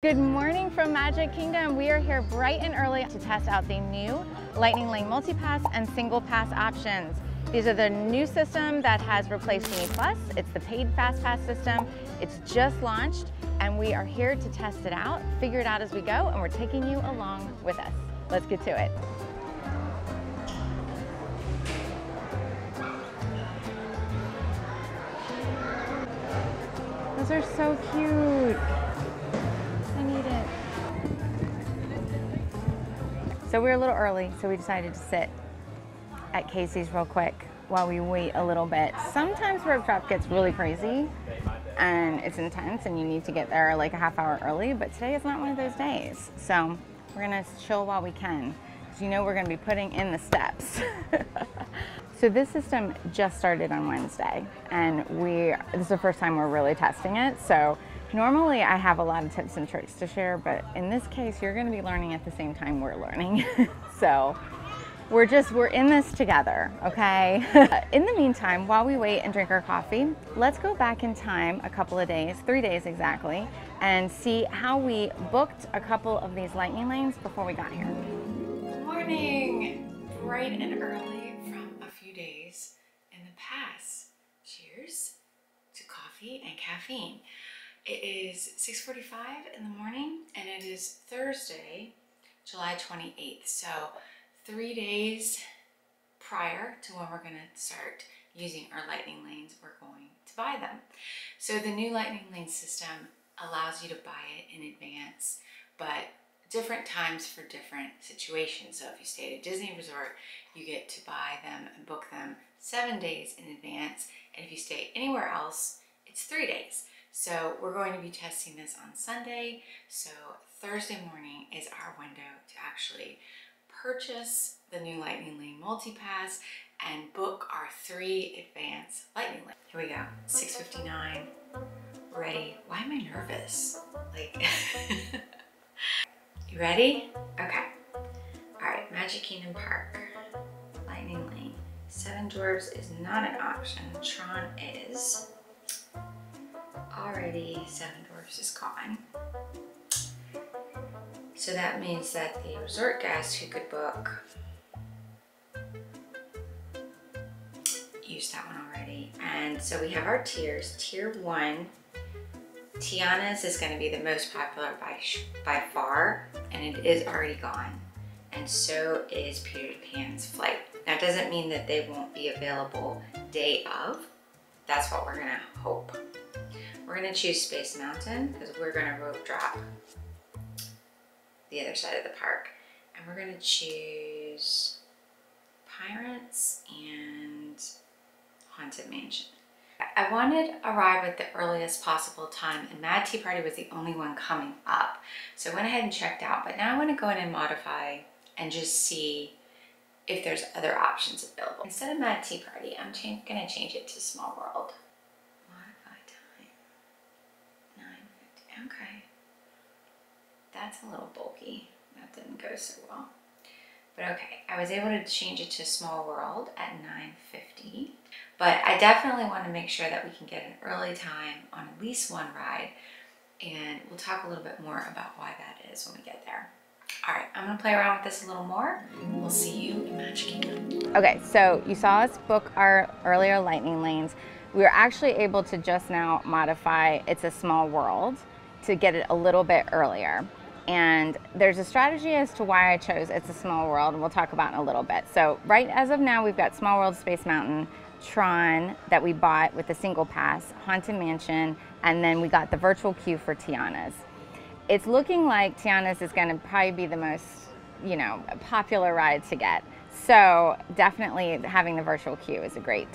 Good morning from Magic Kingdom. We are here bright and early to test out the new Lightning Lane Multi-Pass and Single Pass options. These are the new system that has replaced Genie Plus. It's the paid Fastpass system. It's just launched and we are here to test it out, figure it out as we go, and we're taking you along with us. Let's get to it. Those are so cute. So we're a little early, so we decided to sit at Casey's real quick while we wait a little bit. Sometimes rope drop gets really crazy and it's intense and you need to get there like a half hour early, but today is not one of those days. So we're gonna chill while we can, because you know we're gonna be putting in the steps. So this system just started on Wednesday and this is the first time we're really testing it. So normally I have a lot of tips and tricks to share, but in this case, you're gonna be learning at the same time we're learning. So we're in this together, okay? In the meantime, while we wait and drink our coffee, let's go back in time a couple of days, 3 days exactly, and see how we booked a couple of these lightning lanes before we got here. Good morning, bright and early from a few days in the past. Cheers to coffee and caffeine. It is 6:45 in the morning and it is Thursday, July 28th. So 3 days prior to when we're gonna start using our lightning lanes, we're going to buy them. So the new lightning lane system allows you to buy it in advance, but different times for different situations. So if you stay at a Disney resort, you get to buy them and book them 7 days in advance. And if you stay anywhere else, it's 3 days. So we're going to be testing this on Sunday. So Thursday morning is our window to actually purchase the new Lightning Lane Multi-Pass and book our 3 advance Lightning Lane. Here we go, 6:59, ready. Why am I nervous? Like, you ready? Okay. All right, Magic Kingdom Park, Lightning Lane. 7 Dwarfs is not an option, Tron is. Already 7 Dwarfs is gone. So that means that the resort guests who could book used that one already. And so we have our tiers. Tier 1, Tiana's is going to be the most popular by far, and it is already gone. And so is Peter Pan's flight. That doesn't mean that they won't be available day of. That's what we're going to hope. We're gonna choose Space Mountain because we're gonna rope drop the other side of the park. And we're gonna choose Pirates and Haunted Mansion. I wanted to arrive at the earliest possible time, and Mad Tea Party was the only one coming up. So I went ahead and checked out, but now I wanna go in and modify and just see if there's other options available. Instead of Mad Tea Party, I'm gonna change it to Small World. Okay, that's a little bulky. That didn't go so well. But okay, I was able to change it to Small World at 9:50. But I definitely want to make sure that we can get an early time on at least one ride. And we'll talk a little bit more about why that is when we get there. All right, I'm gonna play around with this a little more. We'll see you in Magic Kingdom. Okay, so you saw us book our earlier lightning lanes. We were actually able to just now modify It's a Small World to get it a little bit earlier. And there's a strategy as to why I chose It's a Small World, and we'll talk about in a little bit. So right as of now, we've got Small World, Space Mountain, Tron that we bought with the single pass, Haunted Mansion, and then we got the virtual queue for Tiana's. It's looking like Tiana's is gonna probably be the most, popular ride to get. So definitely having the virtual queue is a great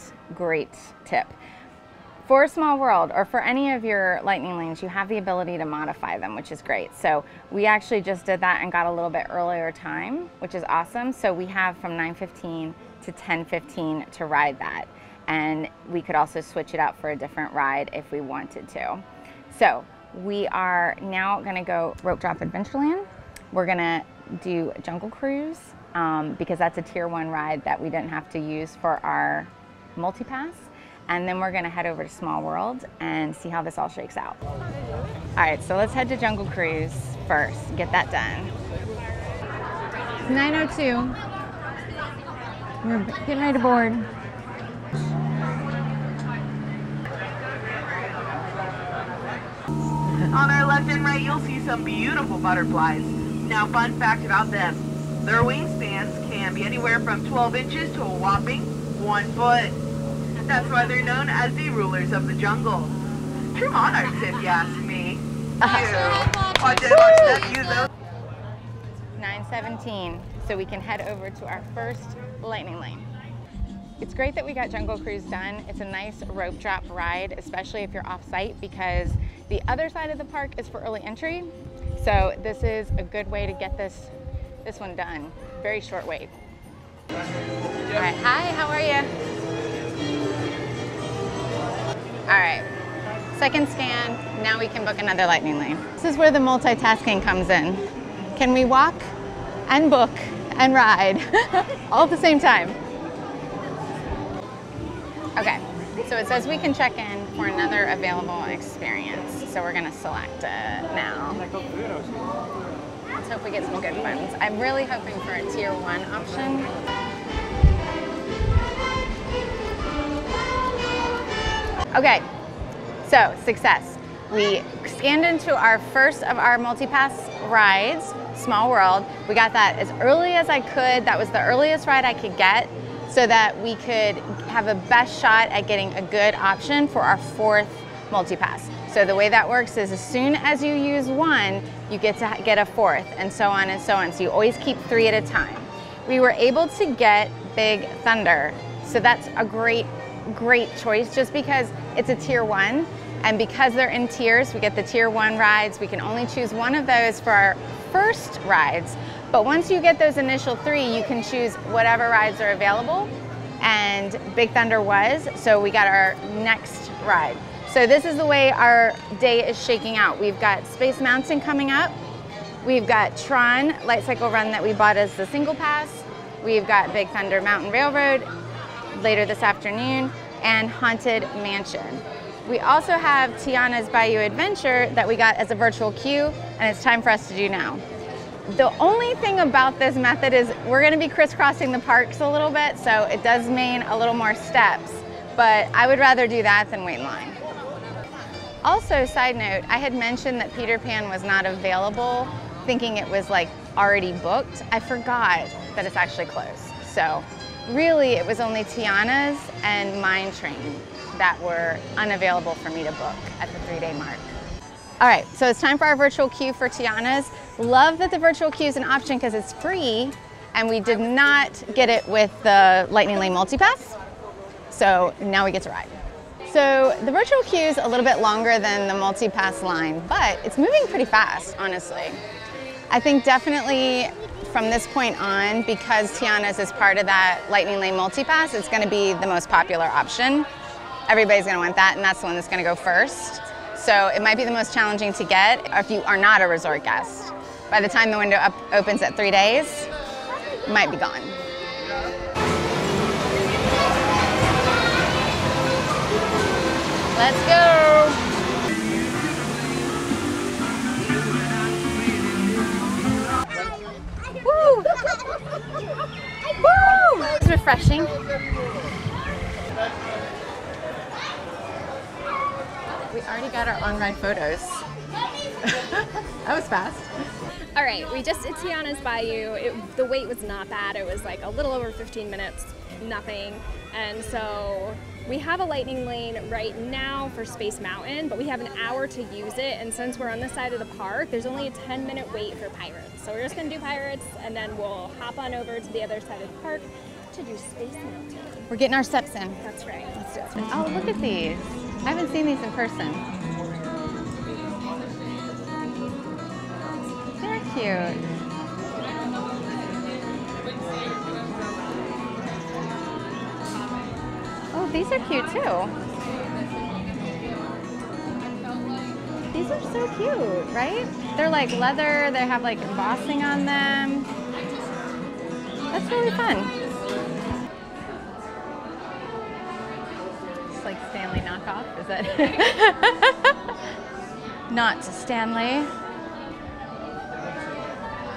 tip. For Small World, or for any of your lightning lanes, you have the ability to modify them, which is great. So we actually just did that and got a little bit earlier time, which is awesome. So we have from 9:15 to 10:15 to ride that. And we could also switch it out for a different ride if we wanted to. So we are now gonna go rope drop Adventureland. We're gonna do Jungle Cruise because that's a tier 1 ride that we didn't have to use for our multi-pass. And then we're gonna head over to Small World and see how this all shakes out. All right, so let's head to Jungle Cruise first, get that done. It's 9:02. We're getting ready to board. On our left and right, you'll see some beautiful butterflies. Now, fun fact about them. Their wingspans can be anywhere from 12 inches to a whopping 1 foot. That's why they're known as the rulers of the jungle. True monarchs, if you ask me. Watch that view, though. 9:17, so we can head over to our first lightning lane. It's great that we got Jungle Cruise done. It's a nice rope drop ride, especially if you're off-site, because the other side of the park is for early entry. So this is a good way to get this one done. Very short wait. All right, hi, how are you? All right, second scan, now we can book another lightning lane. This is where the multitasking comes in. Can we walk and book and ride all at the same time? Okay, so it says we can check in for another available experience. So we're gonna select it now. Let's hope we get some good ones. I'm really hoping for a tier 1 option. Okay, so success. We scanned into our first of our multi-pass rides, Small World. We got that as early as I could. That was the earliest ride I could get, so that we could have a best shot at getting a good option for our 4th multi-pass. So the way that works is as soon as you use one, you get to get a 4th, and so on and so on. So you always keep 3 at a time. We were able to get Big Thunder, so that's a great choice just because it's a tier 1, and because they're in tiers, we get the tier 1 rides. We can only choose one of those for our first rides. But once you get those initial 3, you can choose whatever rides are available, and Big Thunder was, so we got our next ride. So this is the way our day is shaking out. We've got Space Mountain coming up. We've got Tron Light Cycle Run that we bought as the single pass. We've got Big Thunder Mountain Railroad later this afternoon, and Haunted Mansion. We also have Tiana's Bayou Adventure that we got as a virtual queue, and it's time for us to do now. The only thing about this method is we're gonna be crisscrossing the parks a little bit, so it does mean a little more steps, but I would rather do that than wait in line. Also, side note, I had mentioned that Peter Pan was not available, thinking it was like already booked. I forgot that it's actually closed. So really, it was only Tiana's and Mine Train that were unavailable for me to book at the 3-day mark. All right, so it's time for our virtual queue for Tiana's. Love that the virtual queue is an option because it's free, and we did not get it with the Lightning Lane Multipass. So now we get to ride. So the virtual queue is a little bit longer than the multi-pass line, but it's moving pretty fast, honestly. I think definitely from this point on, because Tiana's is part of that Lightning Lane multi-pass, it's gonna be the most popular option. Everybody's gonna want that, and that's the one that's gonna go first. So it might be the most challenging to get if you are not a resort guest. By the time the window opens at 3 days, it might be gone. Let's go. Woo! Woo! It's refreshing. We already got our on-ride photos. That was fast. All right, we just did Tiana's Bayou. The wait was not bad. It was like a little over 15 minutes, nothing. And so we have a lightning lane right now for Space Mountain, but we have an hour to use it. And since we're on this side of the park, there's only a 10-minute wait for Pirates. So we're just gonna do Pirates, and then we'll hop on over to the other side of the park to do Space Mountain. We're getting our steps in. That's right. Let's do it. Oh, look at these. I haven't seen these in person. They're cute. Oh, these are cute too. These are so cute, right? They're like leather, they have like embossing on them. That's really fun. It's like Stanley knockoff, is that? Not to Stanley.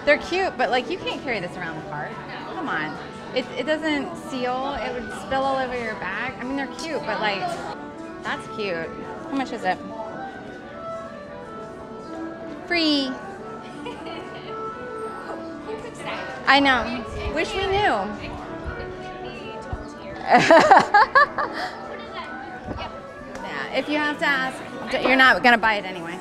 They're cute, but like you can't carry this around the park. Come on. It doesn't seal. It would spill all over your bag. I mean, they're cute, but like, that's cute. How much is it? Free. I know. Wish we knew. Yeah, if you have to ask, you're not gonna buy it anyway.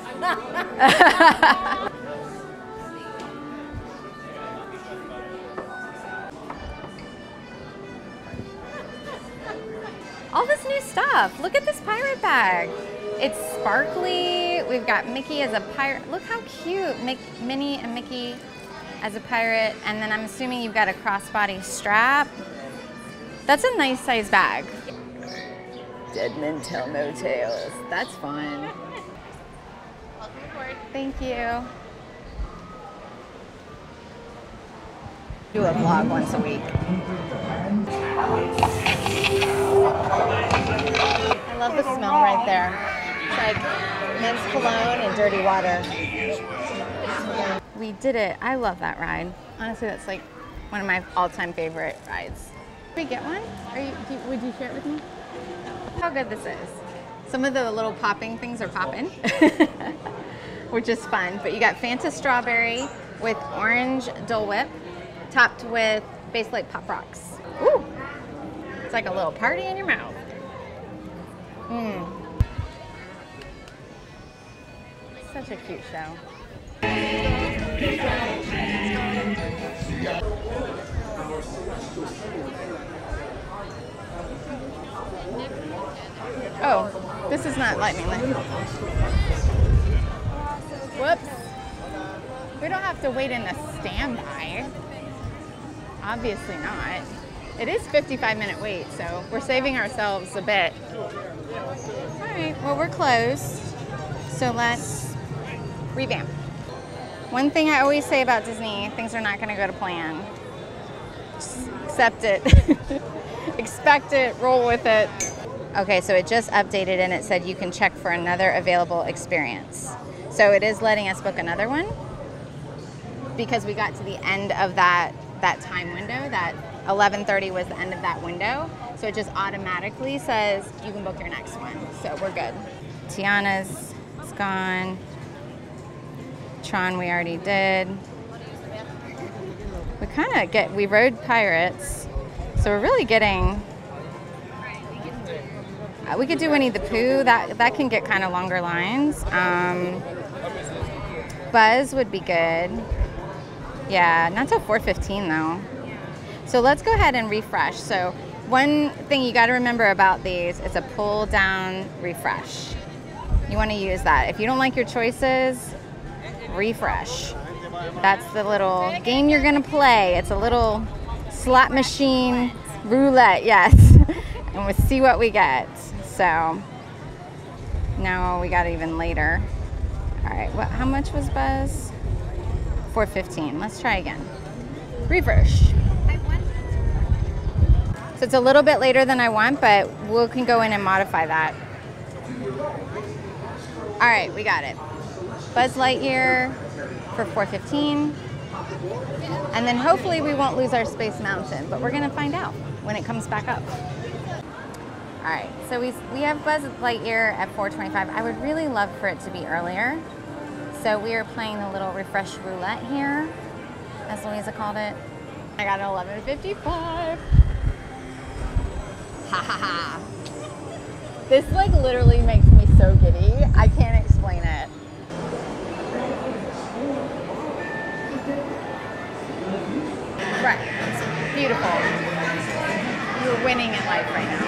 All this new stuff. Look at this pirate bag. It's sparkly. We've got Mickey as a pirate. Look how cute. Minnie and Mickey as a pirate. And then I'm assuming you've got a crossbody strap. That's a nice size bag. Dead men tell no tales. That's fun. Welcome aboard. Thank you. Do a vlog once a week. I love the smell right there. It's like men's cologne and dirty water. We did it. I love that ride. Honestly, that's like one of my all-time favorite rides. Did we get one? Would you share it with me? How good this is. Some of the little popping things are popping, which is fun. But you got Fanta strawberry with orange Dole Whip, topped with basically Pop Rocks. Ooh, it's like a little party in your mouth. Mmm. Such a cute show. Oh, this is not lightning lane. Whoops. We don't have to wait in a standby. Obviously not. It is 55-minute wait, so we're saving ourselves a bit. All right, well, we're closed, so let's revamp. One thing I always say about Disney, things are not gonna go to plan. Just accept it. Expect it, roll with it. Okay, so it just updated and it said you can check for another available experience. So it is letting us book another one because we got to the end of that time window. That 11:30 was the end of that window. So it just automatically says you can book your next one. So we're good. Tiana's is gone. Tron we already did. We rode Pirates. So we're really getting, we could do Winnie the Pooh. That can get kind of longer lines. Buzz would be good. Yeah, not till 4:15 though. So let's go ahead and refresh. So one thing you got to remember about these, it's a pull down refresh. You want to use that. If you don't like your choices, refresh. That's the little game you're going to play. It's a little slot machine roulette, yes. And we'll see what we get. So now we got even later. All right, how much was Buzz? 4:15. Let's try again. Refresh. So it's a little bit later than I want, but we can go in and modify that. All right, we got it. Buzz Lightyear for 4:15. And then hopefully we won't lose our Space Mountain, but we're gonna find out when it comes back up. All right, so we have Buzz Lightyear at 4:25. I would really love for it to be earlier. So we are playing the little refresh roulette here, as Louisa called it. I got an 11:55. Ha ha ha. This like literally makes me so giddy. I can't explain it. Right, it's beautiful. You're winning in life right now.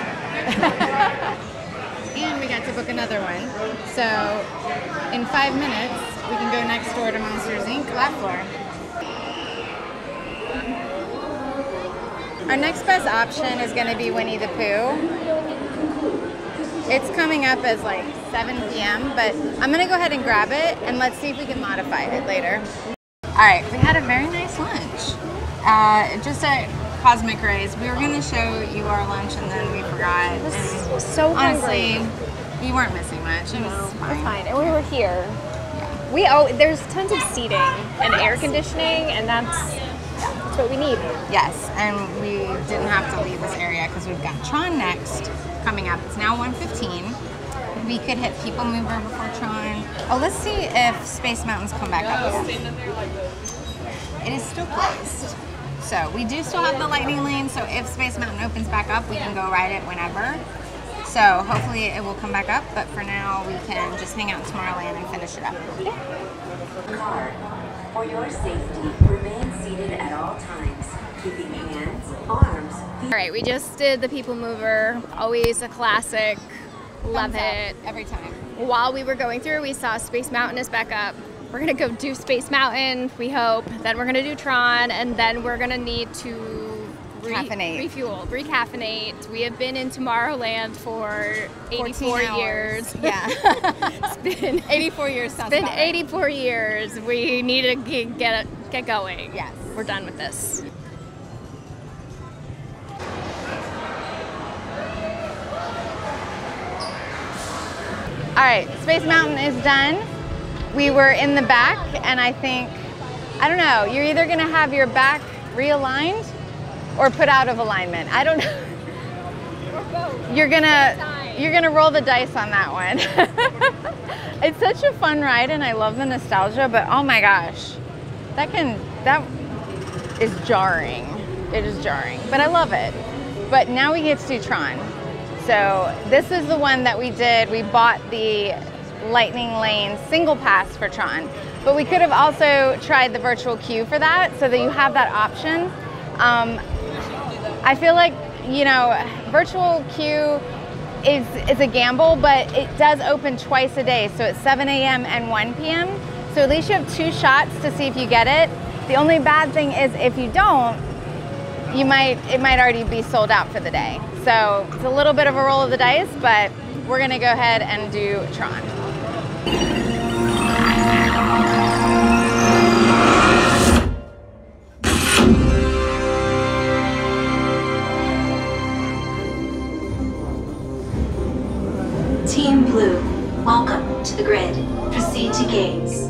And we got to book another one. So in 5 minutes, we can go next door to Monsters Inc. Lab Floor. Our next best option is going to be Winnie the Pooh. It's coming up as like 7 p.m., but I'm going to go ahead and grab it, and let's see if we can modify it later. All right, we had a very nice lunch. Just at Cosmic Rays. We were going to show you our lunch, and then we forgot. So honestly, hungry. you weren't missing much. It was fine. We're fine, and we were here. There's tons of seating and air conditioning, and that's what we need. Yes, and we didn't have to leave this area because we've got Tron next coming up. It's now 1:15. We could hit People Mover before Tron. Oh, let's see if Space Mountains come back up. It is still closed. So we do still have the lightning lane, so if Space Mountain opens back up, we can go ride it whenever. So hopefully it will come back up, but for now we can just hang out in Tomorrowland and finish it up. Car. For your safety, remain seated at all times, keeping hands, arms, feet. All right, we just did the People Mover, always a classic, love it. Every time. While we were going through, we saw Space Mountain is back up. We're gonna go do Space Mountain, we hope. Then we're gonna do Tron, and then we're gonna need to refuel, recaffeinate. We have been in Tomorrowland for 84 years. Yeah. It's been 84 years sounds been about 84 years. We need to get going. Yes. We're done with this. All right, Space Mountain is done. We were in the back, and I don't know, you're either gonna have your back realigned or put out of alignment. I don't know. Or both. You're gonna roll the dice on that one. It's such a fun ride, and I love the nostalgia, but oh my gosh, that is jarring. It is jarring, but I love it. But now we get to do Tron. So this is the one that we did. We bought the Lightning Lane single pass for Tron, but we could have also tried the virtual queue for that, so that you have that option. I feel like, you know, virtual queue is a gamble, but it does open twice a day, so it's 7 a.m. and 1 p.m. So at least you have 2 shots to see if you get it. The only bad thing is if you don't, it might already be sold out for the day. So it's a little bit of a roll of the dice, but we're gonna go ahead and do Tron. Team Blue, welcome to the grid. Proceed to gates.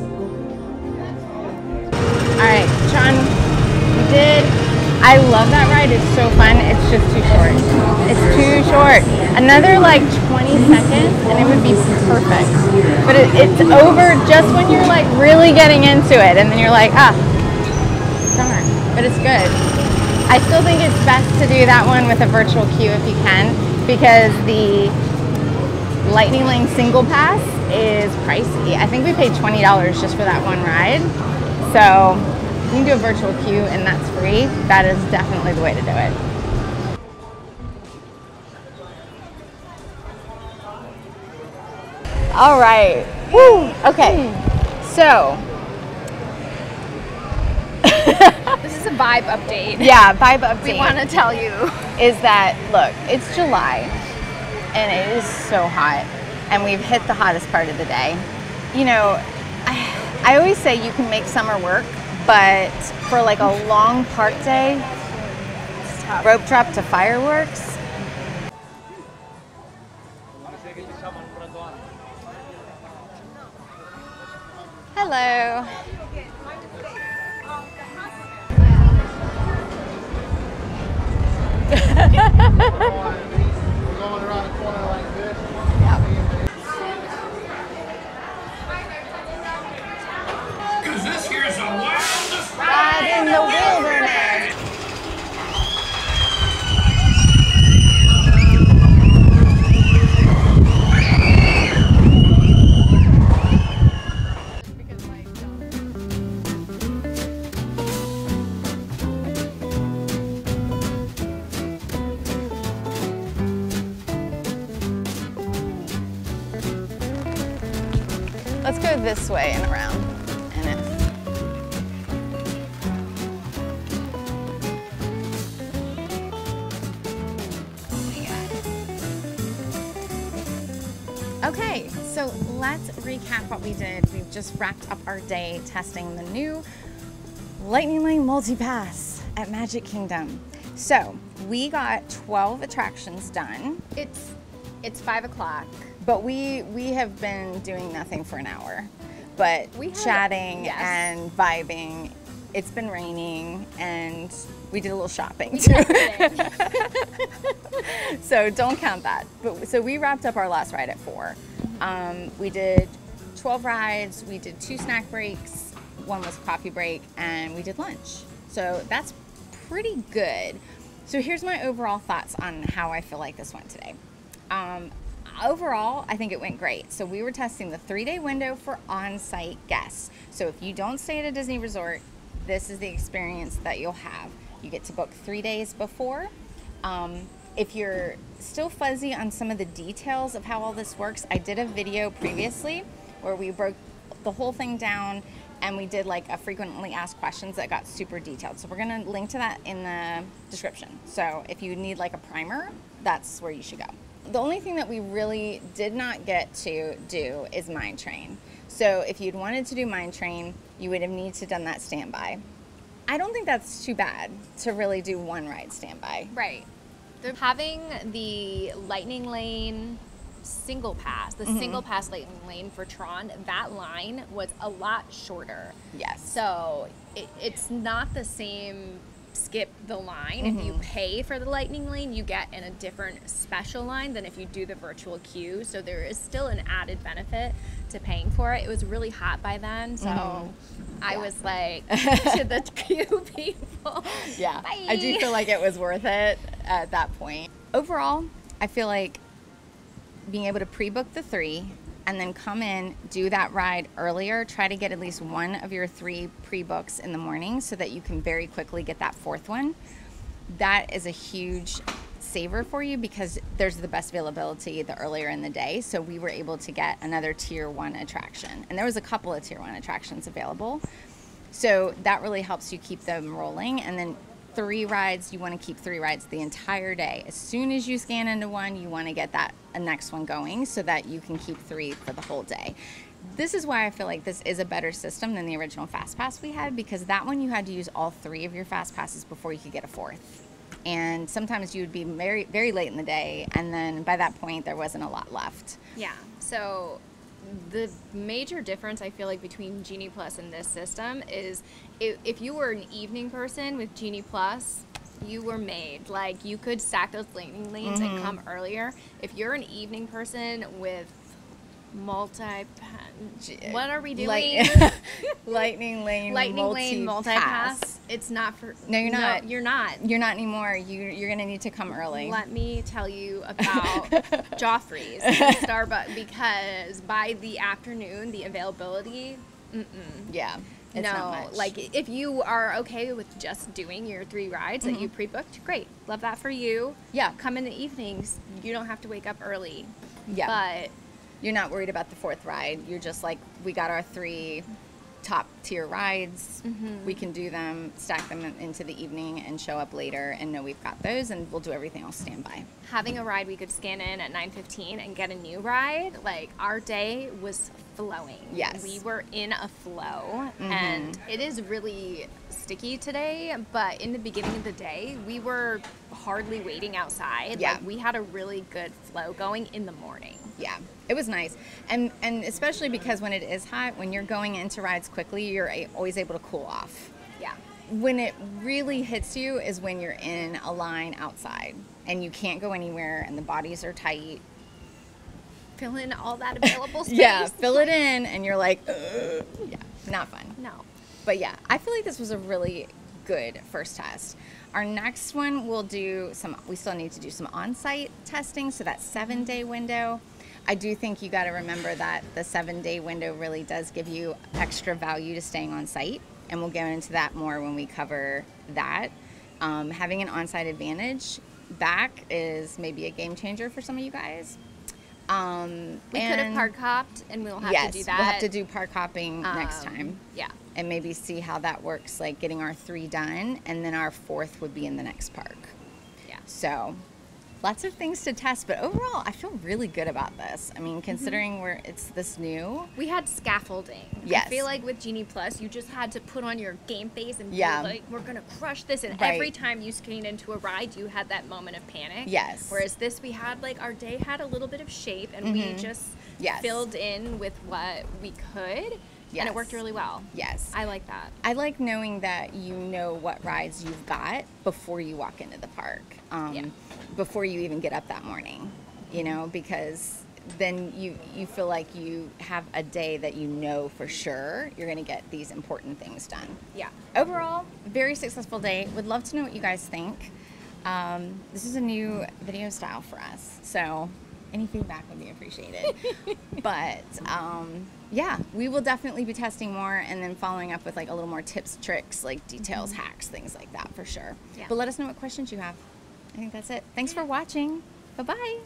All right, Tron, we did. I love that ride. It's so fun. It's just too short. It's too short. Another like 20 seconds and it would be perfect. But it's over just when you're like really getting into it, and then you're like, ah, darn. But it's good. I still think it's best to do that one with a virtual queue if you can, because the Lightning Lane single pass is pricey. I think we paid $20 just for that one ride. So you can do a virtual queue and that's free. That is definitely the way to do it. All right. Woo. Okay. So This is a vibe update. yeah, vibe update. We want to tell you is that, look, it's July and it is so hot and we've hit the hottest part of the day. You know, I always say you can make summer work, but for like a long park day, it's tough. rope drop to fireworks. Hello. Going around the corner like this. Cause this here's the wildest Ride in the wilderness. Let's go this way and around. Okay, so let's recap what we did. We've just wrapped up our day testing the new Lightning Lane Multi-Pass at Magic Kingdom. So we got 12 attractions done. It's 5 o'clock. But we have been doing nothing for an hour. but We had- chatting yes. and vibing. It's been raining, and we did a little shopping We too. kept it. So don't count that. But so we wrapped up our last ride at 4. We did 12 rides. We did 2 snack breaks. 1 was a coffee break, and we did lunch. So that's pretty good. So here's my overall thoughts on how I feel like this went today. Overall, I think it went great. So we were testing the 3-day window for on-site guests. So if you don't stay at a Disney resort, this is the experience that you'll have. You get to book 3 days before. If you're still fuzzy on some of the details of how all this works, I did a video previously where we broke the whole thing down, and we did like a frequently asked questions that got super detailed. So we're gonna link to that in the description. So if you need like a primer, that's where you should go. The only thing that we really did not get to do is Mine Train. So if you'd wanted to do Mine Train, you would have needed to done that standby. I don't think that's too bad to really do 1 ride standby. Right. They're having the Lightning Lane single pass, the single pass Lightning Lane for Tron, that line was a lot shorter. Yes. So it's not the same skip the line. If you pay for the Lightning Lane, you get in a different special line than if you do the virtual queue. So there is still an added benefit to paying for it. It was really hot by then, so I was like to the queue people. Yeah, Bye. I do feel like it was worth it at that point. Overall, I feel like being able to pre-book the 3 and then come in, do that ride earlier, try to get at least 1 of your 3 pre-books in the morning so that you can very quickly get that 4th one. That is a huge saver for you because there's the best availability the earlier in the day. So we were able to get another tier 1 attraction, and there was a couple of tier 1 attractions available. So that really helps you keep them rolling. And then 3 rides, you want to keep 3 rides the entire day. As soon as you scan into one, you want to get that next one going so that you can keep 3 for the whole day. This is why I feel like this is a better system than the original Fastpass we had, because that one you had to use all 3 of your Fastpasses before you could get a 4th. And sometimes you would be very, very late in the day, and then by that point there wasn't a lot left. Yeah. So the major difference I feel like between Genie Plus and this system is if you were an evening person with Genie Plus, you were made. Like, you could stack those lightning lanes and come earlier. If you're an evening person with what are we doing? Lightning lane multi-pass. It's not for... No, you're not. No, you're not. You're not anymore. You're going to need to come early. Let me tell you about Joffrey's and Starbucks, because by the afternoon, the availability... Yeah. It's not much. Like, if you are okay with just doing your 3 rides that you pre-booked, great. Love that for you. Yeah. Come in the evenings. You don't have to wake up early. Yeah. But you're not worried about the 4th ride. You're just like, we got our 3 top tier rides. We can do them, stack them into the evening, and show up later and know we've got those, and we'll do everything else standby. having a ride we could scan in at 9:15 and get a new ride, like, our day was flowing. Yes. We were in a flow, and it is really sticky today, but in the beginning of the day, we were hardly waiting outside. Yeah. Like, we had a really good flow going in the morning. Yeah, it was nice. And especially because when it is hot, when you're going into rides quickly, you're always able to cool off. Yeah. When it really hits you is when you're in a line outside and you can't go anywhere and the bodies are tight. Fill in all that available space. Yeah, fill it in and you're like, ugh. Yeah, not fun. No. But yeah, I feel like this was a really good first test. Our next one we still need to do some on-site testing, so that 7-day window. I do think you got to remember that the 7-day window really does give you extra value to staying on site, and we'll go into that more when we cover that. Having an on-site advantage back is maybe a game changer for some of you guys. We could have park hopped, and we'll have to do that. We'll have to do park hopping next time. Yeah. And maybe see how that works, like getting our 3 done, and then our 4th would be in the next park. Yeah. So lots of things to test, but overall I feel really good about this. I mean, considering it's this new. We had scaffolding. Yes. I feel like with Genie Plus, you just had to put on your game face and be Yeah. like, we're going to crush this. And Right. every time you scanned into a ride, you had that moment of panic. Yes. Whereas this, we had, like, our day had a little bit of shape, and we just Yes. filled in with what we could. Yes. And it worked really well. Yes. I like that. I like knowing that you know what rides you've got before you walk into the park, before you even get up that morning, you know, because then you feel like you have a day that you know for sure you're going to get these important things done. Yeah. Overall, very successful day. Would love to know what you guys think. This is a new video style for us, so any feedback would be appreciated. But yeah, we will definitely be testing more and then following up with like a little more tips, tricks, like details, hacks, things like that for sure. Yeah. But let us know what questions you have. I think that's it. Thanks for watching. Bye-bye.